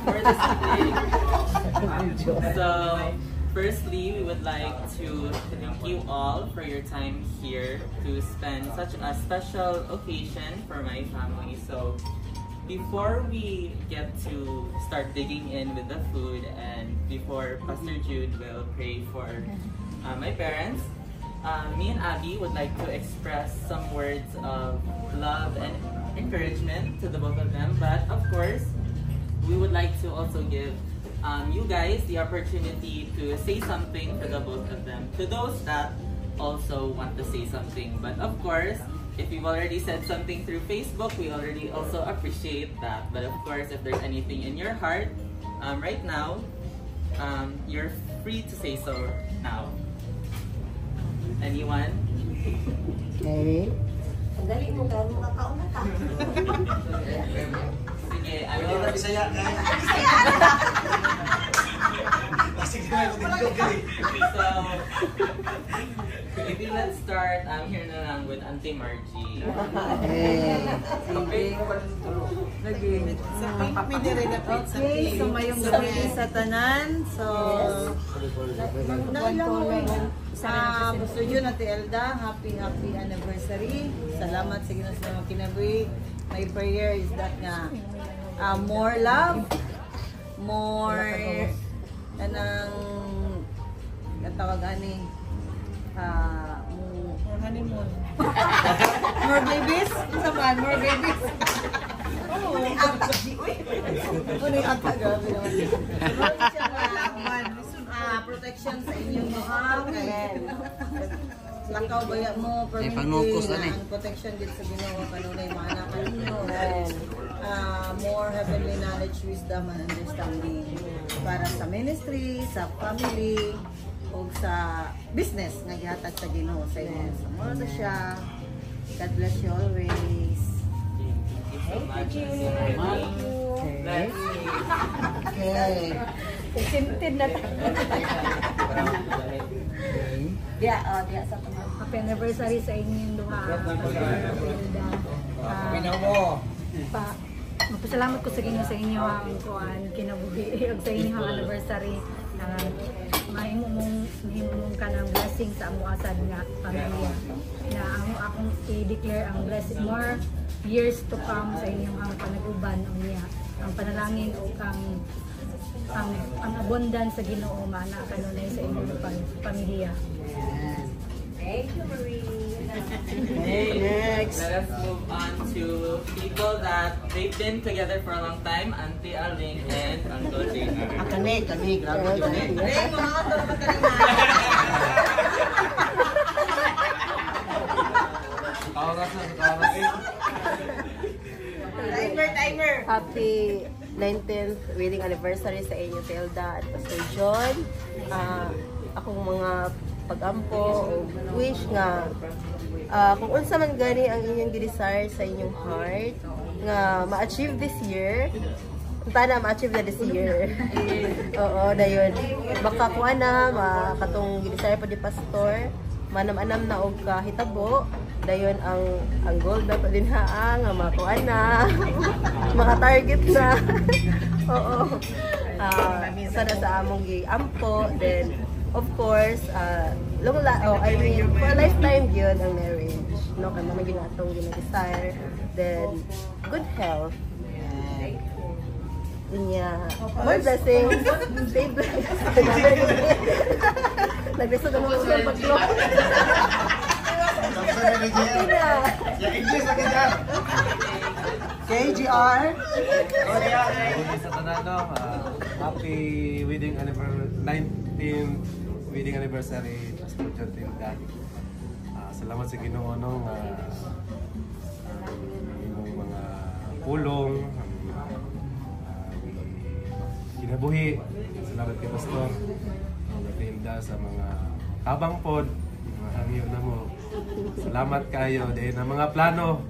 for this evening. So, firstly, we would like to thank you all for your time here to spend such a special occasion for my family. So, before we get to start digging in with the food and before Pastor Jude will pray for my parents, me and Abby would like to express some words of love and encouragement to the both of them. But of course, we would like to also give you guys the opportunity to say something for the both of them, to those that also want to say something. But of course, if you've already said something through Facebook, we already also appreciate that. But of course, if there's anything in your heart right now, you're free to say so now. Anyone? Okay. Dali mo ka, makakauna ka. Sige, I will... So, maybe let's start here na lang with Auntie Margie. Okay, so mayong gabi sa tanan. So, gusto yun Ate Elda, happy anniversary. Salamat sa Ginoo sa mga kinabuhi. My prayer is that nga more love, more kanang katawag ani more honeymoon. More babies? Isa man, more babies. Oh, Uy, ata grabe naman. Protection sa inyong mga lakaw baya mo, permanente, ang protection din sa Ginoo kanunay mga anak ninyo. More heavenly knowledge, wisdom, and understanding para sa ministry, sa family, o sa business nga gihatag sa Ginoo sa inyo. So, mura na siya. God bless you always. Thank you. Okay. Excited na tayo. Diya sa tama. Happy anniversary sa inyong duha. Magpasalamat ko sa inyo sa inyo ang kuan kinabuhi ug sa inyong anniversary. Mahimong kanang blessing sa amo asad nga pamilya. Na akong i-declare ang blessing more years to come sa inyong ang panaguban niya. Ang panalangin o ang abundance sa Ginoo mana kanunay sa inyong pamilya. Thank you, Marie. Next. Let us move on to people that they've been together for a long time, Auntie Aling and Uncle Jason. Kami, grabe yun. Timer. Happy 19th wedding anniversary sa inyo, Telda at Pastor John. Akong mga pag-ampo o wish nga kung unsa man gani ang inyong desire sa inyong heart nga ma-achieve this year, na ma-achieve na this year. Oo, dayon. Baka kuha na katong desire pa di pastor, manam-anam na og kahitabo. Dayon ang goal na din nga makuha na. Maka-target na. Oo. Sana sa among gi-ampo, then of course, for a lifetime yun ang marriage. No, kaya mga ginatong gina-desire. Then, good health. More blessings. Stay blessed. Nag-resod naman ko sa pag-clock. KGR. Sa Tanado, happy wedding anniversary, 19th wedding anniversary, Pastor John Tilda. Salamat sa Ginoo nung imong mga pulong, kinabuhi. Salamat kay Pastor Tilda sa mga kabang pod, mga hangyo na mo. Salamat kayo dahil na mga plano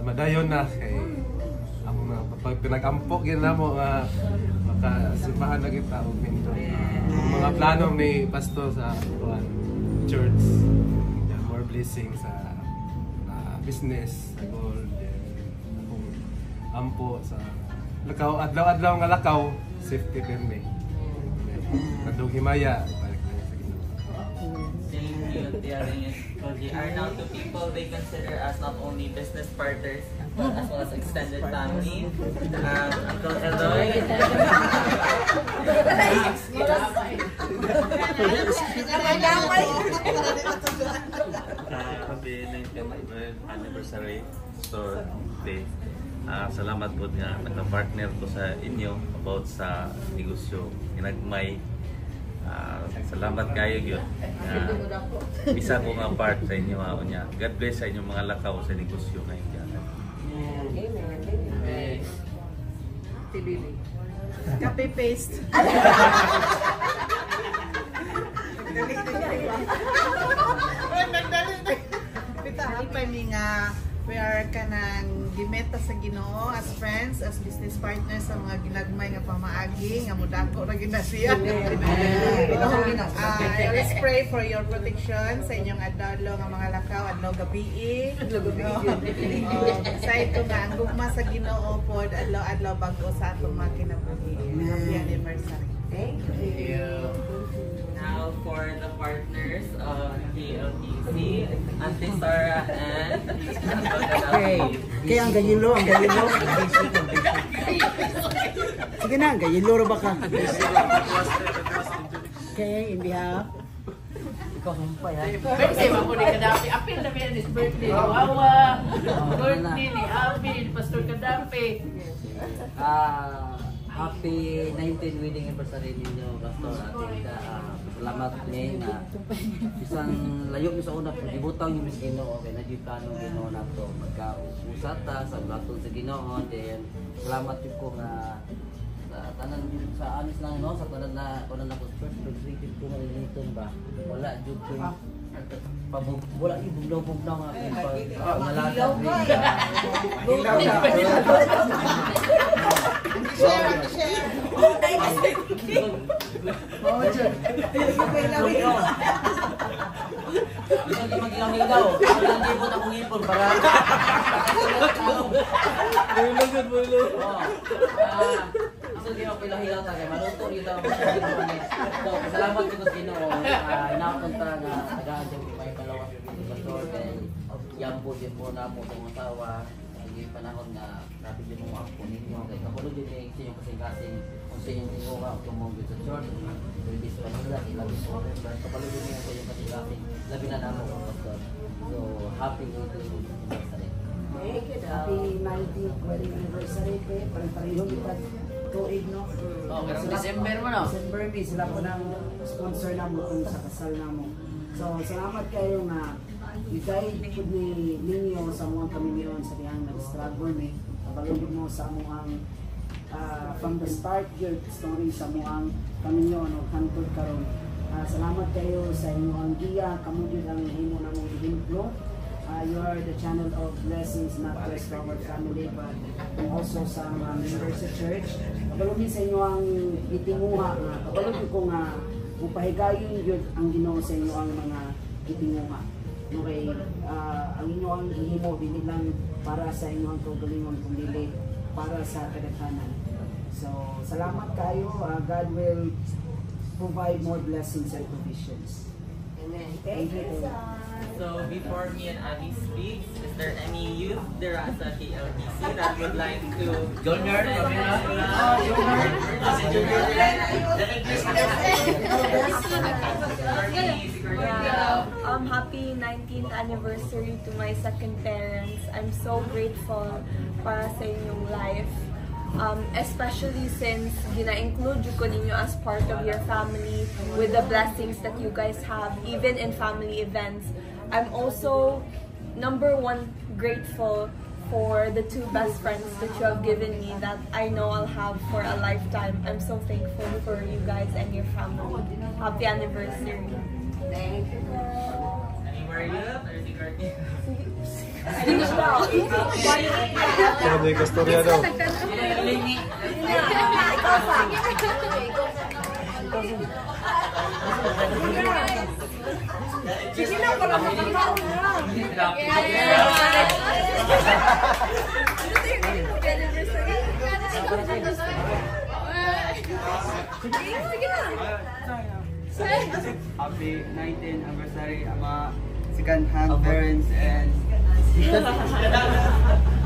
madayon na kay ang pinag-ampo gina mo makasipahan na kita og minto. Mga plano ni Pastor sa church, more blessings sa business, sa gold, akong ampo sa lakaw, adlaw-adlaw nga lakaw, safety firme. Kadung himaya, balik lang sa Ginoo. Thank you, Tia Ring and Koji. Now to people they consider as not only business partners, but as well as extended family. Uncle Eloy. Happy 19th anniversary store day. Salamat po nga nagka-partner ko sa inyo about sa negosyo ginagmay. Salamat kayo gyud. Isa ko nga part sa inyo niya. God bless sa inyong mga lakaw sa negosyo ngayon diyan. Copy paste. Pitahan pa mi nga we are kanang gimeta sa Ginoo as friends, as business partners sa mga ginagmay nga pamaagi nga mudako ra gyud na siya. I always pray for your protection sa inyong adlaw nga mga lakaw adlaw gabi. Sa ito nga ang gugma sa Ginoo pod adlaw-adlaw bago sa atong mga kinabuhi. Happy anniversary. Thank you. Now for the partners of KLTC, Auntie Sarah and Kaya ang gayilo, ang gayilo. Sige na, ang gayilo ra ba ka? Okay, in behalf. Ikaw humpay ha. Birthday mo ni Kadapi. Apil na yan is birthday ni Wawa. Birthday ni Abi, ni Pastor Kadapi. Happy 19th wedding anniversary ninyo, Pastor. Salamat ni nga isang layo ni sa una gibutang ni Miss Ginoo kay nagyud plano Ginoo nato magkausat ta sa blaton sa Ginoo. Then salamat jud ko nga sa tanan sa anis lang no sa tanan na kuno na ko first birthday ko nga niliton ba wala jud ko wala ni bugnaw nga nalaga Magilaw-ilaw. Hindi po akong ipon para. Isa din ako pilahilaw sa kaya maluto nila ako sa Ginoo. Salamat ko sa Ginoo. Napunta nga tagaan dyan may palawas ng pastor kay yambo din po na mo ng asawa. Yung panahon nga natin din mo ako ninyo kay kapulo din yung sa inyong kasing-kasing kung sa inyong tingo ka tumunggo sa church release pa nila ilabis mo kapulo din yung sa inyong kasing-kasing labi na namo ko pastor. So happy anniversary. Happy 19th wedding anniversary ko. Pareho kita tuig no. Pero December mo no? December ni sila po ng sponsor namo kung sa kasal namo. So salamat kayo nga i-guide po ni ninyo sa mga kaminyon sa diyang nag-struggle ni kabalugod mo sa amuang from the start your story sa amuang kaminyon o hantod karon. Salamat kayo sa inyong giya kamudid ang himo na mong ihimplo. You are the channel of blessings not just for our family but also sa mga members sa church. Kabalugid sa inyo ang itinguha kabalugid ko nga upahigayon yun ang Ginoo sa inyo ang mga itinguha. Okay, ang inyong ihimo dili lang para sa inyong kaugalingon kundi para sa kadaghanan. So, salamat kayo. God will provide more blessings and provisions. Amen. Thank you. So before me and Abby speaks, is there any youth there at the KLTC that would like to Junior, happy 19th anniversary to my second parents. I'm so grateful para sa inyong life. Especially since gina-include ko ninyo as part of your family with the blessings that you guys have, even in family events. I'm also, number one, grateful for the two best friends that you have given me that I know I'll have for a lifetime. I'm so thankful for you guys and your family. Happy anniversary. Thank you. Any more youth or is it Garden? Sabi ko storya daw. Happy anniversary. Happy 19th anniversary, mga second-hand parents and...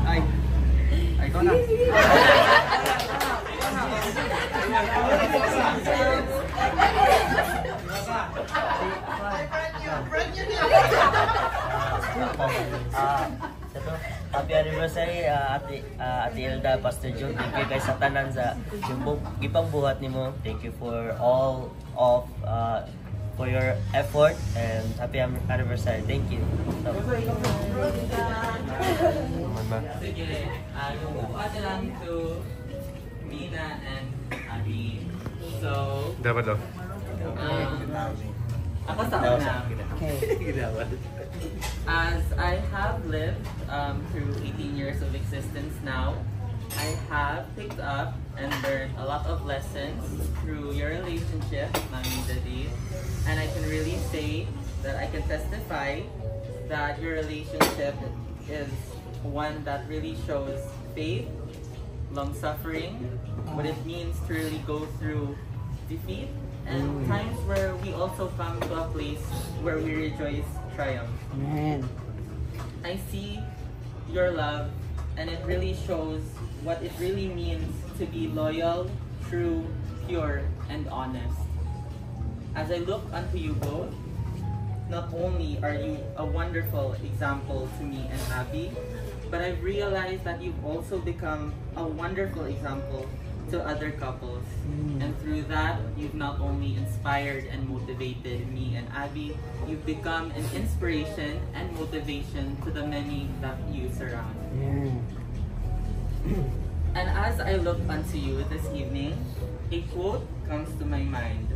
Ay, ko na. Happy anniversary, Ate Elda, Pastor June. Thank you guys sa tanan sa gipang buhat nimo. Thank you for all of for your effort and happy anniversary. Thank you. Sige, buhat lang to Mina and Abby. So, Dapat daw. ako sa una. As I have lived through 18 years of existence now, I have picked up and learned a lot of lessons through your relationship, Mami Daddy, and I can really say that I can testify that your relationship is one that really shows faith, long-suffering, what it means to really go through defeat, and times where we also come to a place where we rejoice triumph. Amen. I see your love, and it really shows what it really means to be loyal, true, pure, and honest. As I look unto you both, not only are you a wonderful example to me and Abby, but I've realized that you've also become a wonderful example to other couples. And through that, you've not only inspired and motivated me and Abby, you've become an inspiration and motivation to the many that you surround. And as I look unto you this evening, a quote comes to my mind.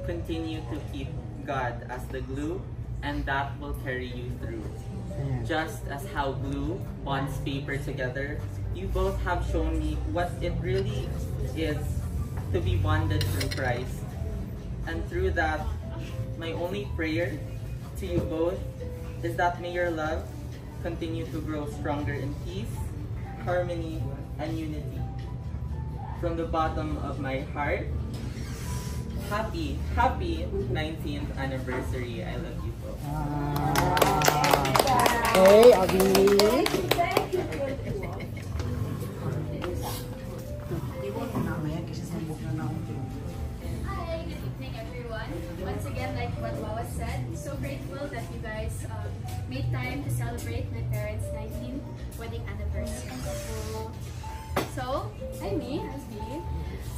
Continue to keep God as the glue, and that will carry you through. Just as how glue bonds paper together, you both have shown me what it really is to be bonded through Christ. And through that, my only prayer to you both is that may your love continue to grow stronger in peace, harmony, and unity. From the bottom of my heart, happy 19th anniversary. I love you both. Hey, Abby. Hi, good evening everyone. Once again, like what Wawa said, so grateful that you guys made time to celebrate my parents' 19th wedding anniversary. So, I'm me, as me.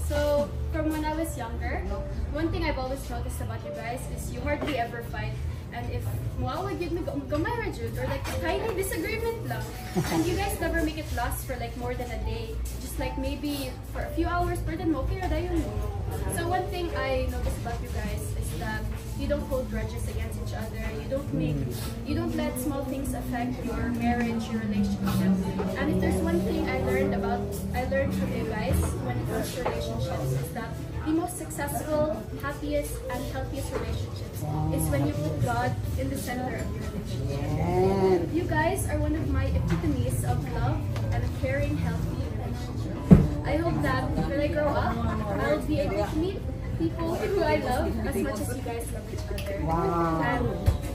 So, from when I was younger, one thing I've always noticed about you guys is you hardly ever fight. And if Wawa give me gamay ra jud or like a tiny disagreement lang, and you guys never make it last for like more than a day, just like maybe for a few hours, but then okay ra dayon mo. So one thing I noticed about you guys is that you don't hold grudges against each other. You don't let small things affect your marriage, your relationship. And if there's one thing I learned from you guys when it comes to relationships is that the most successful, happiest, and healthiest relationships is when you put God in the center of your relationship. You guys are one of my epitomes of love and a caring, healthy relationship. I hope that when I grow up, I'll be able to meet people who I love as much as you guys love each other. And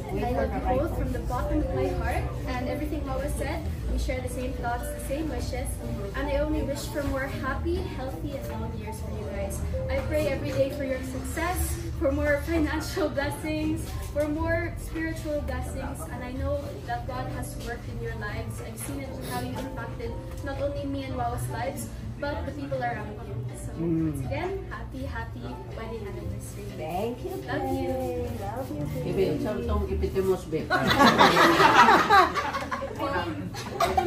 I love you both from the bottom of my heart, and everything Wawa said, we share the same thoughts, the same wishes, and I only wish for more happy, healthy, and long years for you guys. I pray every day for your success, for more financial blessings, for more spiritual blessings, and I know that God has worked in your lives. I've seen it how you impacted not only me and Wawa's lives, but the people around you. So once again, happy wedding anniversary. Thank you. Love you. Love you. Ibi, saan itong ipitimos, Be?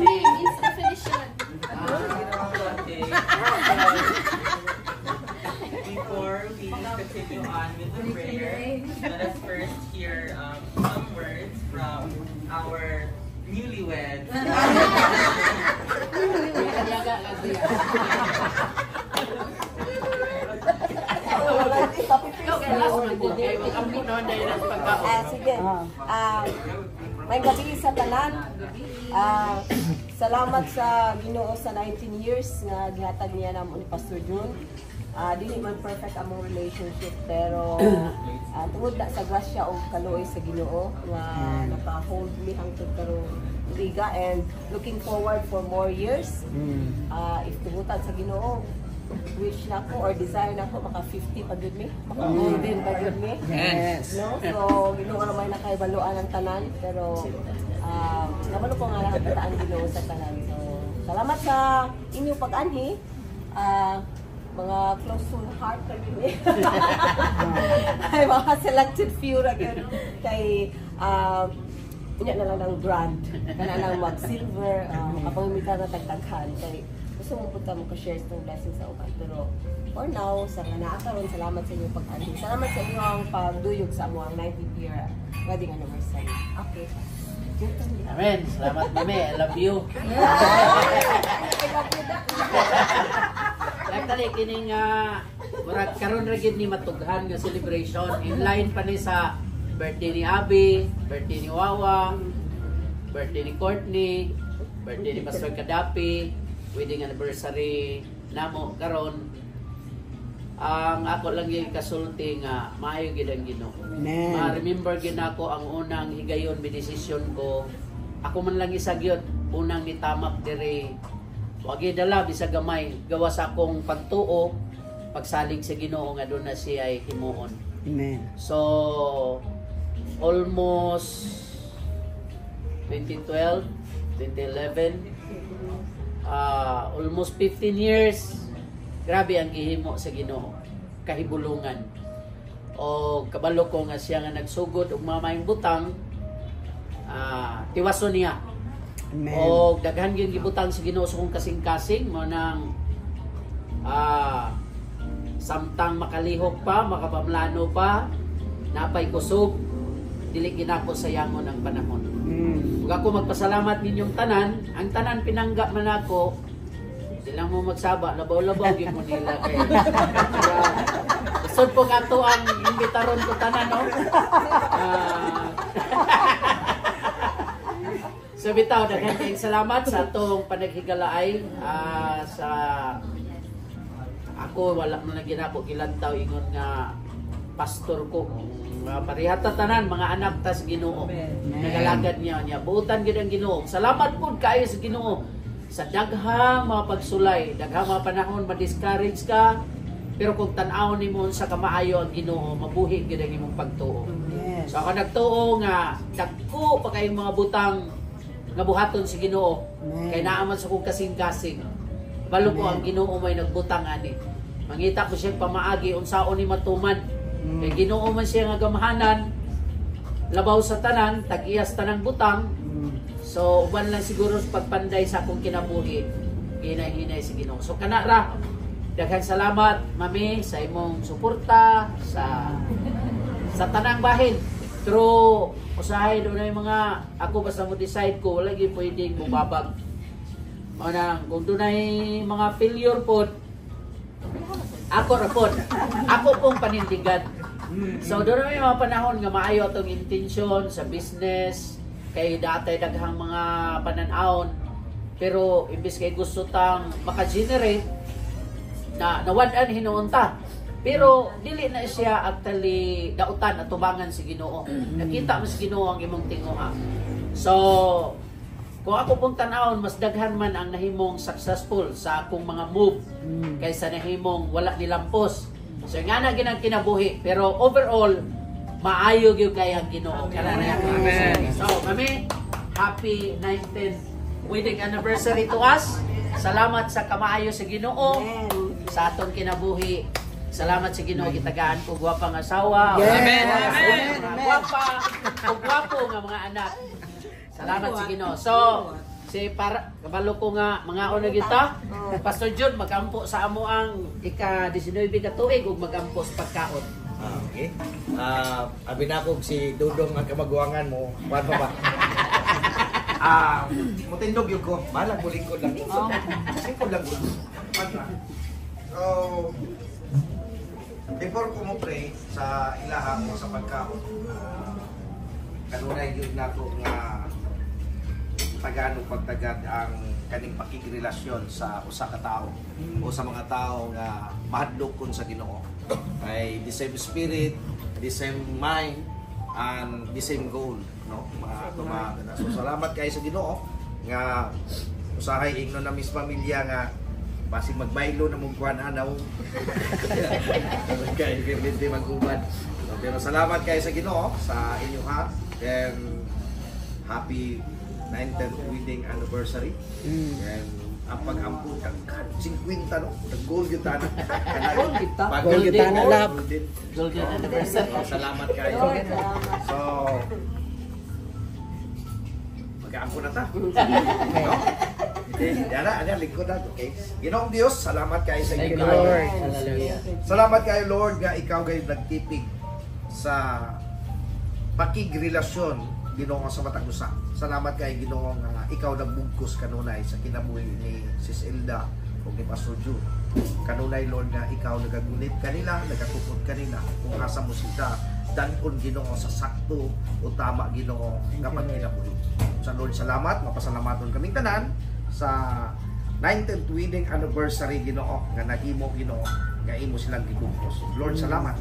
Means definition. Okay. Before we continue on with the prayer, let us first hear some words from our newlyweds. Sige. May gabi sa tanan. Salamat sa Ginoo sa 19 years nga gihatag niya namo ni Pastor June. Dili man perfect among relationship pero tungod na sa grasya o kaluoy sa Ginoo nga naka-hold me hangtod karong liga and looking forward for more years. If tugutan sa Ginoo, wish na ko or desire na ko maka 50 pa gud mi, maka golden pa gud mi. Yes. No? So Ginoo na may nakaibaluan ang tanan pero nabalo ko nga lahat ang Ginoo sa tanan. So salamat sa inyong pag-anhi. Mga close to the heart kami. Ay mga selected few ra gyud kay inya na lang ng brand kana lang mag silver makapamita na tagtaghan kay gusto mo punta mo ka-share ng blessings sa uban pero for now sa nga karon salamat sa inyong pag-anhi. Salamat sa inyong pagduyog sa among 90th year wedding anniversary. Okay. Amen. Salamat mami. I love you. Actually, kining murag karon ra gid ni matughan nga celebration in line pa ni sa birthday ni Abby, birthday ni Wawa, birthday ni Courtney, birthday ni Pastor Kadapi, wedding anniversary namo karon. Ang ako lang yung kasulti nga maayo gid ang Ginoo. Ma-remember gid nako ang unang higayon mi desisyon ko. Ako man lang isa gyud unang nitamak diri. Wa gyud dala bisag gamay gawa sa akong pagtuo pagsalig sa Ginoo nga doon na siya ay himuon. Amen. So almost 2012, 2011 almost 15 years. Grabe ang gihimo sa Ginoo, kahibulungan. O kabalo ko nga siya nga nagsugod og mamayong butang, tiwason niya. Amen. O daghan gyud gibutang sa Ginoo sa kong kasing-kasing mo nang samtang makalihok pa, makapamlano pa, napay kusog, dili ginako sayangon ang panahon. Ug ako magpasalamat ninyong tanan, ang tanan pinangga man ako. Di lang mo magsaba, labaw-labaw gyud mo nila kay. Isod po ato ang imbitaron ko tanan, no? So bitaw, daghan kayong salamat sa atong panaghigalaay sa ako wala man ginako kilantaw ingon nga pastor ko. Parihata tanan mga anak ta sa Ginoo. Nagalagad niya buutan gid ang Ginoo. Salamat pud kaayo sa Ginoo sa daghang mga pagsulay, daghang mga panahon ma-discourage ka, pero kung tan-awon nimo sa kamaayo ang Ginoo, mabuhi gid ang imong pagtuo. Yes. So ako nagtuo nga dagko pa kayong mga butang nga buhaton si Ginoo. Kay naaman sa kong kasing-kasing. Balo ko ang Ginoo may nagbutang ani. Mangita ko siya pamaagi unsaon ni matuman. Kay Ginoo man siya nga gamahanan, labaw sa tanan, tag-iyas tanang butang. So, uban lang siguro sa pagpanday sa akong kinabuhi, hinay-hinay si Ginoo. So, kana ra, daghang salamat, mami, sa imong suporta, sa tanang bahin. Through, usahay doon na yung mga, ako basta mo decide ko, wala yung pwedeng bumabag. Kung doon na yung mga failure po, ako pong panindigan. So, doon na yung mga panahon nga maayo itong intensyon sa business, kay dati daghang mga pananaon pero imbis kay gusto tang maka-generate na nawad-an hinuunta pero dili na siya actually dautan at tubangan si Ginoo. Nakita mo si Ginoo ang imong tinguha. So kung ako pong tanawon mas daghan man ang nahimong successful sa akong mga move kaysa nahimong wala nilampos. So nga na ginang kinabuhi pero overall maayo gyud kay ang Ginoo. Amen. So, mami, happy 19th wedding anniversary to us. Salamat sa kamaayo sa Ginoo sa atong kinabuhi. Salamat sa Ginoo gitagaan ko gwapang asawa. Amen. Gwapa, gwapo nga mga anak. Salamat sa Ginoo. So, para kabalo ko nga mga una kita, Pastor Jud magampo sa amo ang ika-19 ka tuig ug magampo sa pagkaon. Okay. Abi na ko si Dudong ang kamaguangan mo. Kuan pa ba? Mutindog yung ko. Balag mo lingkod lang. Lingkod lang ko. So, before ko mo pray sa ilaha mo sa pagkaon, kanunay yun na ko nga tagano pagtagad ang kaning pakigrelasyon sa usa ka tawo o sa mga tao nga mahadlok kun sa Ginoo. Ay the same spirit, the same mind, and the same goal, no? So salamat kayo sa Ginoo nga usahay ingnon na mis pamilya nga basig magbaylo na mong kuan anaw. Kay hindi magubad. Pero salamat kayo sa Ginoo sa inyo ha. And happy 19th wedding anniversary. And ang pag-ampo kang 50 no, nag-gold yung tanah. Gold yung tanah lab. Gold yung anniversary. Salamat kayo. So mag-aampo na ta. No? Yan na, lingkod na. Okay. Ginoong Diyos, salamat kayo sa inyo. Lord. Hallelujah. Salamat kayo, Lord, nga ikaw kayo nagtipig sa pakigrelasyon Ginoo sa matag usa. Salamat kay Ginoo nga ikaw nagbugkos kanunay sa kinabuhi ni Sis Elda o ni Pastor Jude. Kanunay, Lord, nga ikaw nagagunit kanila, nagakupot kanila kung asa mo sila danon Ginoo sa sakto o tama Ginoo nga pagkinabuhi. Sa Lord, salamat, mapasalamaton kaming tanan sa 19th wedding anniversary Ginoo nga nahimo Ginoo nga imo silang gibugkos. Lord, salamat.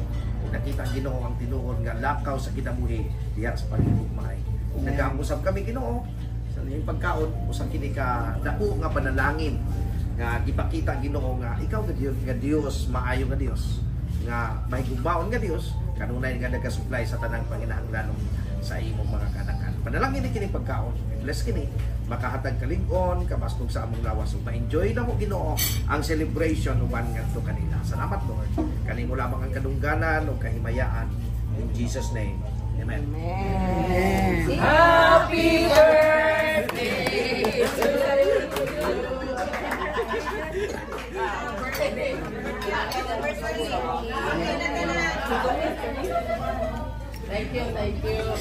Nakita Ginoo ang tinuod nga lakaw sa kinabuhi diha sa pagigugmay. Nagaangusab kami Ginoo sa inyong pagkaon usang kini ka dako nga panalangin nga gipakita Ginoo nga ikaw nga Dios maayo nga Dios nga mahigugmaon nga Dios kanunay nga nagasupply sa tanang panginahanglanon sa imong mga kanakan. Panalangin ni kini pagkaon. Bless kini makahatag kalig-on kabastog sa among lawas ug ma-enjoy na mo Ginoo ang celebration uban ngadto kanila. Salamat Lord. Kanimo lamang ang kadungganan ug kahimayaan in Jesus name. Amen. Amen. Happy birthday to Thank you, thank you.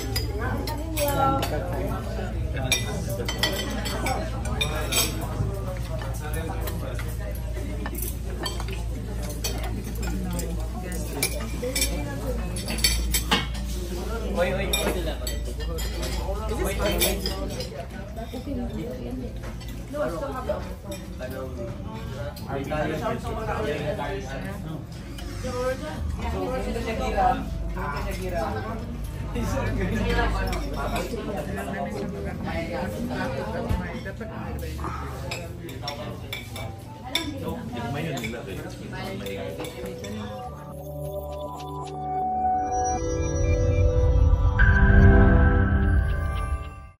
May